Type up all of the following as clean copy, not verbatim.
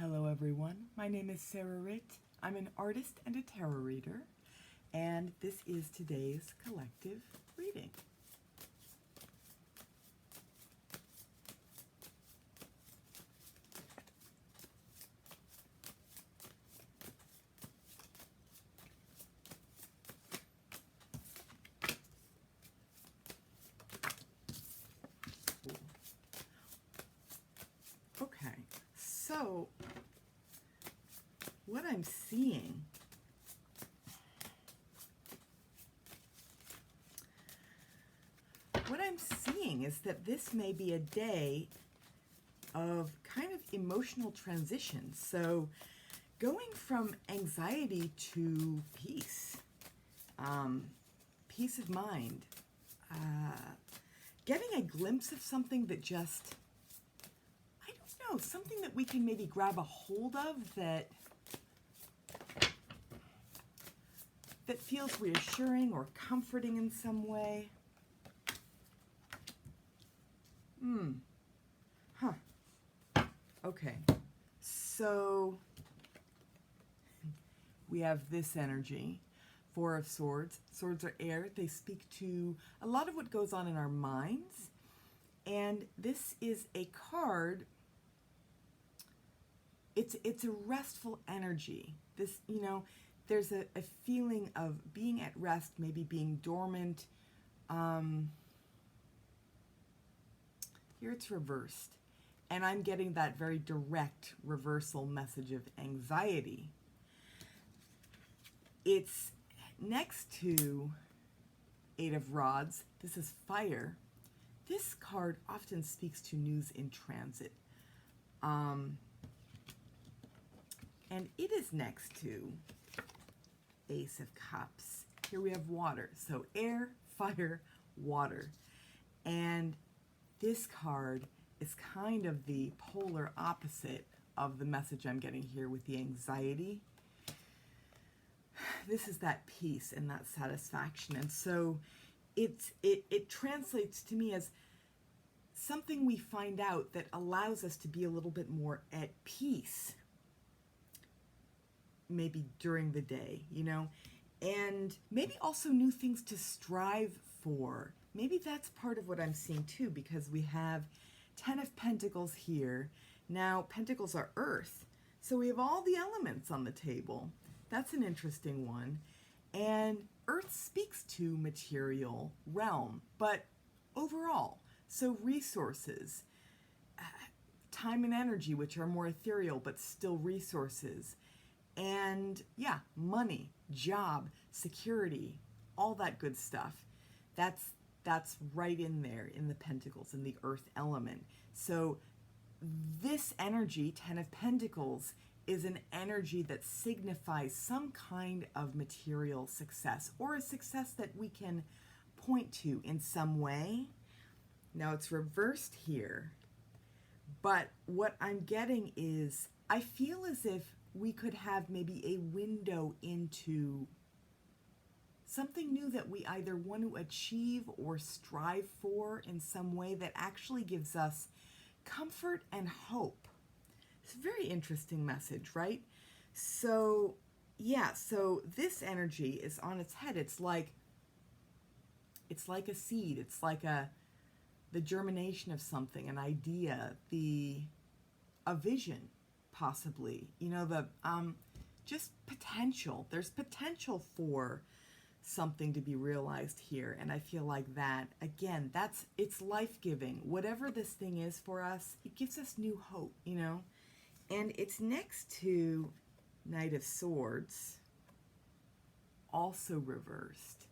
Hello everyone, my name is Sarah Ritt. I'm an artist and a tarot reader, and this is today's collective reading. Okay, so what I'm seeing is that this may be a day of kind of emotional transition. So going from anxiety to peace, peace of mind, getting a glimpse of something that just, I don't know, something that we can maybe grab a hold of that feels reassuring or comforting in some way. Okay, so we have this energy, Four of Swords. Swords are air. They speak to a lot of what goes on in our minds. And this is a card, it's a restful energy. This, there's a feeling of being at rest, maybe being dormant. Here it's reversed. And I'm getting that very direct reversal message of anxiety. It's next to Eight of Rods. This is fire. This card often speaks to news in transit. And it is next to Ace of Cups. Here we have water. So air, fire, water. And this card is kind of the polar opposite of the message I'm getting here with the anxiety. This is that peace and that satisfaction. And so it translates to me as something we find out that allows us to be a little bit more at peace, maybe during the day, and maybe also new things to strive for. Maybe that's part of what I'm seeing too, because we have 10 of Pentacles here. Now, Pentacles are earth, so we have all the elements on the table. That's an interesting one. And earth speaks to material realm, but overall, so resources, time and energy, which are more ethereal, but still resources. And yeah, money, job, security, all that good stuff. That's right in there in the Pentacles, in the earth element. So this energy, 10 of Pentacles, is an energy that signifies some kind of material success, or a success that we can point to in some way. Now it's reversed here, but what I'm getting is, I feel as if we could have maybe a window into something new that we either want to achieve or strive for in some way that actually gives us comfort and hope. It's a very interesting message, right? So, yeah, so this energy is on its head. It's like a seed. It's like the germination of something, an idea, a vision, possibly. Just potential. There's potential for something to be realized here, and I feel like that, again, it's life-giving. Whatever this thing is for us, it gives us new hope, and it's next to Knight of Swords, also reversed.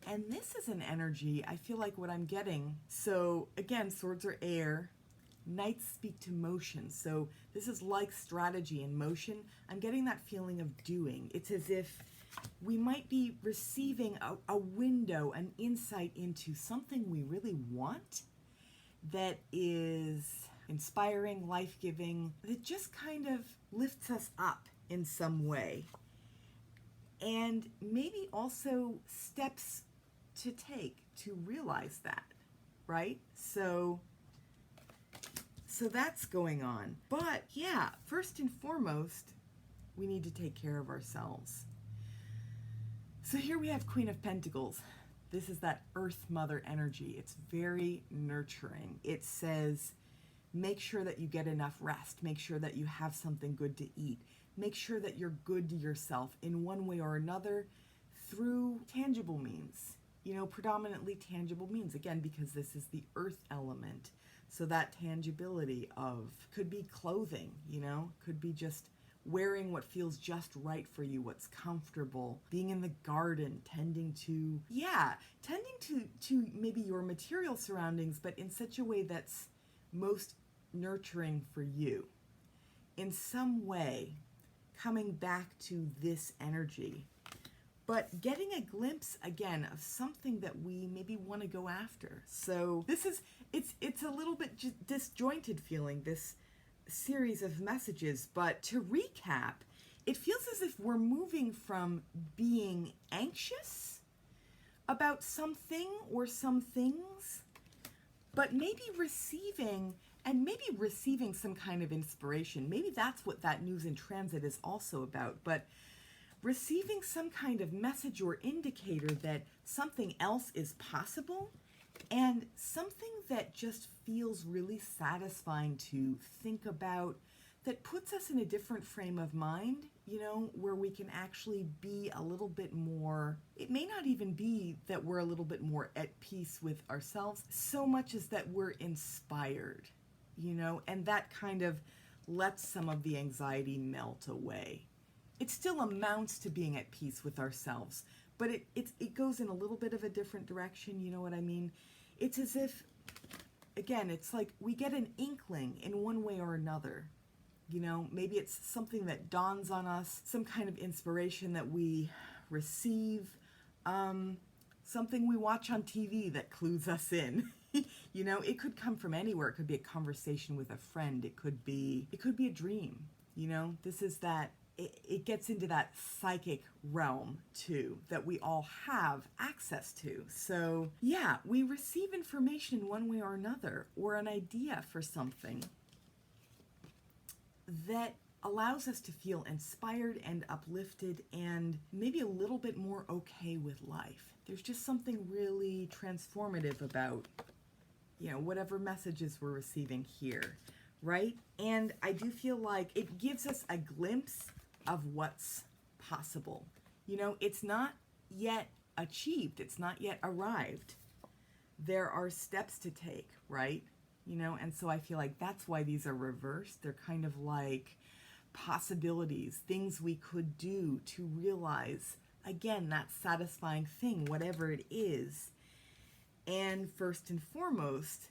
And this is an energy, I feel like what I'm getting, so again, swords are air, knights speak to motion, so this is like strategy in motion. I'm getting that feeling of doing. It's as if we might be receiving a window, an insight into something we really want that is inspiring, life-giving, that just kind of lifts us up in some way. And maybe also steps to take to realize that, right? So So that's going on. But yeah, first and foremost, we need to take care of ourselves. So here we have Queen of Pentacles. This is that Earth Mother energy. It's very nurturing. It says, make sure that you get enough rest. Make sure that you have something good to eat. Make sure that you're good to yourself in one way or another through tangible means. You know, predominantly tangible means. Again, because this is the earth element. So that tangibility of, could be clothing, you know, could be just wearing what feels just right for you, what's comfortable, being in the garden, tending to maybe your material surroundings, but in such a way that's most nurturing for you. In some way, coming back to this energy, but getting a glimpse again of something that we maybe want to go after. So this is, it's a little bit disjointed feeling, this series of messages, but to recap, it feels as if we're moving from being anxious about something or some things, but maybe receiving some kind of inspiration. Maybe that's what that news in transit is also about, but receiving some kind of message or indicator that something else is possible, and something that just feels really satisfying to think about, that puts us in a different frame of mind, you know, where we can actually be a little bit more, it may not even be that we're a little bit more at peace with ourselves, so much as that we're inspired, you know, and that kind of lets some of the anxiety melt away. It still amounts to being at peace with ourselves, but it goes in a little bit of a different direction, you know what I mean? It's as if, again, it's like we get an inkling in one way or another. You know, maybe it's something that dawns on us, some kind of inspiration that we receive, something we watch on TV that clues us in. You know, it could come from anywhere. It could be a conversation with a friend. It could be a dream. You know, this is that, it gets into that psychic realm too, that we all have access to. So yeah, we receive information in one way or another, or an idea for something that allows us to feel inspired and uplifted and maybe a little bit more okay with life. There's just something really transformative about, you know, whatever messages we're receiving here, right? And I do feel like it gives us a glimpse of what's possible. You know, it's not yet achieved. It's not yet arrived. There are steps to take, right? You know, and so I feel like that's why these are reversed. They're kind of like possibilities, things we could do to realize, again, that satisfying thing, whatever it is. And first and foremost,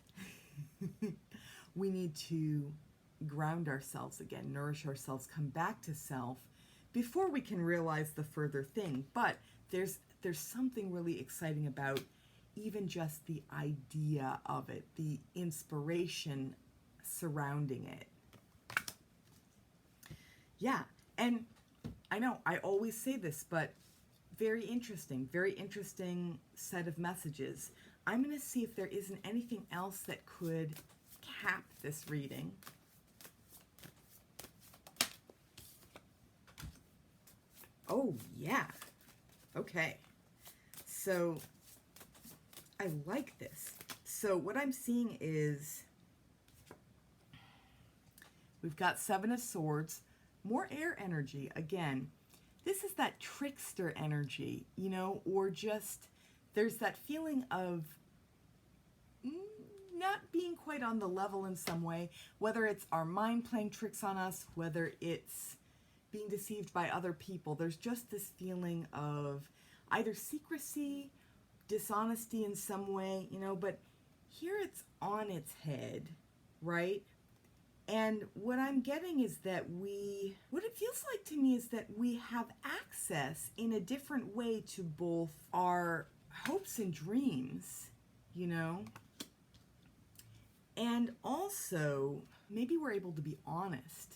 we need to ground ourselves again, nourish ourselves, come back to self before we can realize the further thing. But there's something really exciting about even just the idea of it, the inspiration surrounding it. Yeah, and I know I always say this, but very interesting set of messages. I'm going to see if there isn't anything else that could cap this reading. Oh, yeah. Okay. So, I like this. So, what I'm seeing is we've got Seven of Swords, more air energy. Again, this is that trickster energy, you know, or just there's that feeling of not being quite on the level in some way, whether it's our mind playing tricks on us, whether it's being deceived by other people. There's just this feeling of either secrecy, dishonesty in some way, you know, but here it's on its head, right? And what I'm getting is that what it feels like to me is that we have access in a different way to both our hopes and dreams, you know, and also maybe we're able to be honest.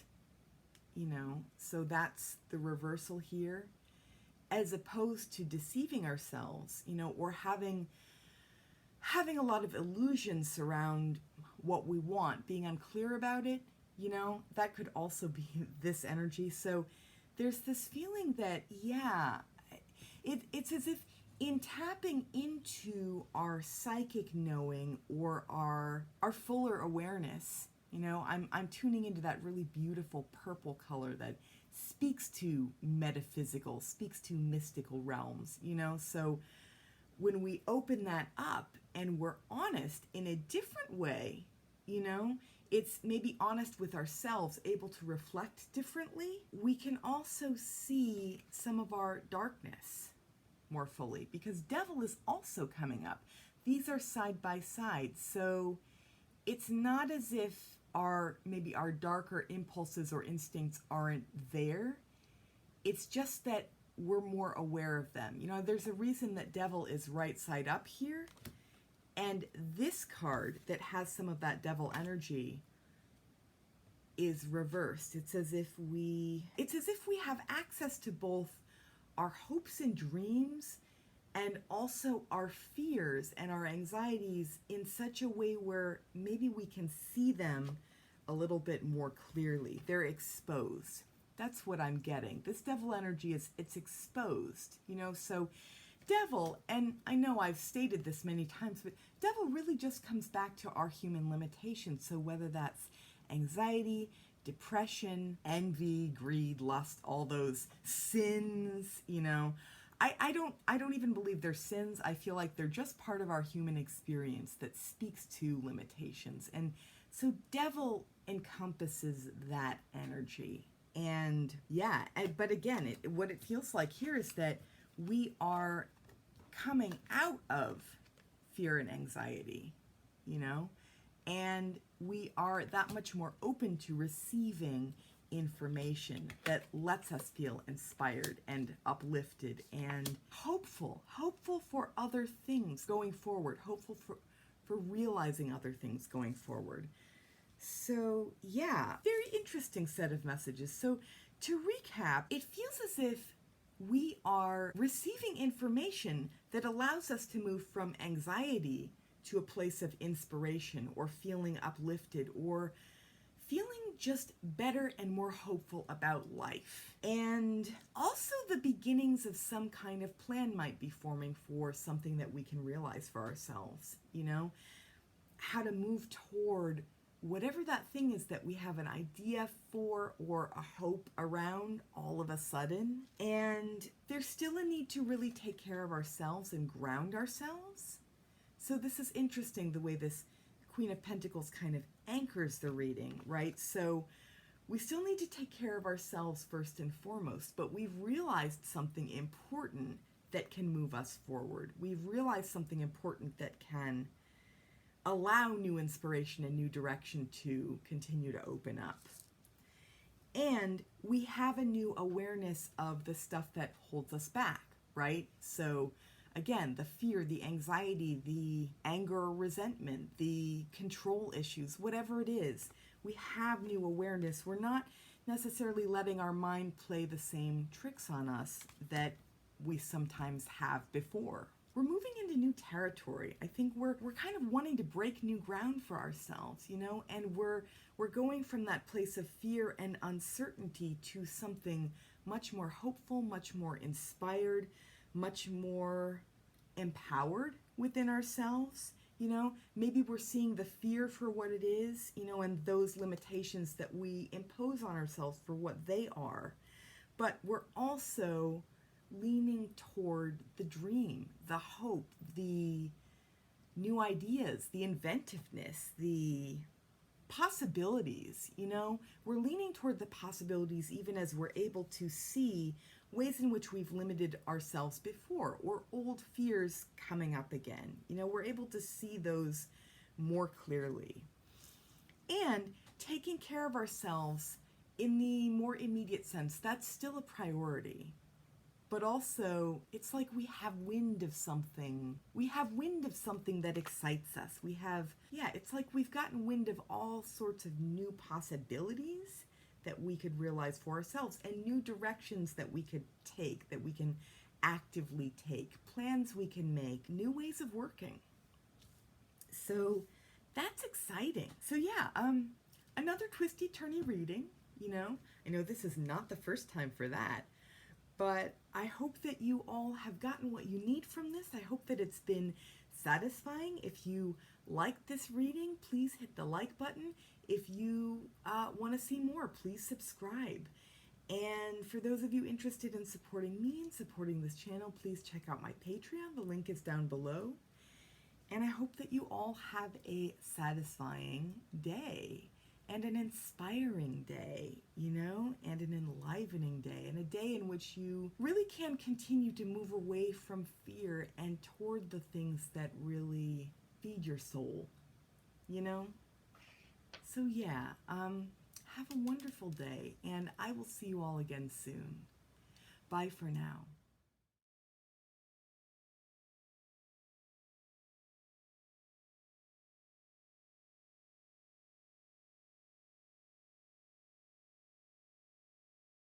You know, so that's the reversal here, as opposed to deceiving ourselves, you know, or having a lot of illusions surround what we want, being unclear about it, that could also be this energy. So there's this feeling that, yeah, it's as if in tapping into our psychic knowing or our fuller awareness, I'm tuning into that really beautiful purple color that speaks to metaphysical, speaks to mystical realms, so when we open that up and we're honest in a different way, it's maybe honest with ourselves, able to reflect differently, we can also see some of our darkness more fully, because devil is also coming up. These are side by side, so it's not as if maybe our darker impulses or instincts aren't there. It's just that we're more aware of them. There's a reason that devil is right side up here, and this card that has some of that devil energy is reversed. It's as if we have access to both our hopes and dreams and also our fears and our anxieties in such a way where maybe we can see them a little bit more clearly. They're exposed. That's what I'm getting. This devil energy it's exposed, so devil, and I know I've stated this many times, but devil really just comes back to our human limitations. So whether that's anxiety, depression, envy, greed, lust, all those sins, I don't even believe they're sins. I feel like they're just part of our human experience that speaks to limitations. And so devil encompasses that energy. And yeah, but again, what it feels like here is that we are coming out of fear and anxiety, and we are that much more open to receiving information that lets us feel inspired and uplifted and hopeful for other things going forward, hopeful for realizing other things going forward. So yeah, very interesting set of messages. So to recap, it feels as if we are receiving information that allows us to move from anxiety to a place of inspiration or feeling uplifted or feeling just better and more hopeful about life. And also the beginnings of some kind of plan might be forming for something that we can realize for ourselves, how to move toward whatever that thing is that we have an idea for or a hope around all of a sudden. And there's still a need to really take care of ourselves and ground ourselves. So this is interesting, the way this Queen of Pentacles kind of anchors the reading, right? So we still need to take care of ourselves first and foremost, but we've realized something important that can move us forward. We've realized something important that can allow new inspiration and new direction to continue to open up. And we have a new awareness of the stuff that holds us back, right? So again, the fear, the anxiety, the anger or resentment, the control issues, whatever it is, we have new awareness. We're not necessarily letting our mind play the same tricks on us that we sometimes have before. We're moving into new territory. I think we're kind of wanting to break new ground for ourselves, and we're going from that place of fear and uncertainty to something much more hopeful, much more inspired, much more empowered within ourselves. Maybe we're seeing the fear for what it is, and those limitations that we impose on ourselves for what they are. But we're also leaning toward the dream, the hope, the new ideas, the inventiveness, the possibilities, we're leaning toward the possibilities even as we're able to see ways in which we've limited ourselves before or old fears coming up again. We're able to see those more clearly. And taking care of ourselves in the more immediate sense, that's still a priority. But also, it's like we have wind of something. We have wind of something that excites us. It's like we've gotten wind of all sorts of new possibilities that we could realize for ourselves and new directions that we could take, that we can actively take, plans we can make, new ways of working. So that's exciting. So yeah, another twisty turny reading, you know. I know this is not the first time for that, but I hope that you all have gotten what you need from this. I hope that it's been satisfying. If you like this reading, please hit the like button. If you want to see more, please subscribe. And for those of you interested in supporting me and supporting this channel, please check out my Patreon. The link is down below. And I hope that you all have a satisfying day and an inspiring day, you know, and an enlivening day, and a day in which you really can continue to move away from fear and toward the things that really feed your soul, you know? So yeah, have a wonderful day, and I will see you all again soon. Bye for now.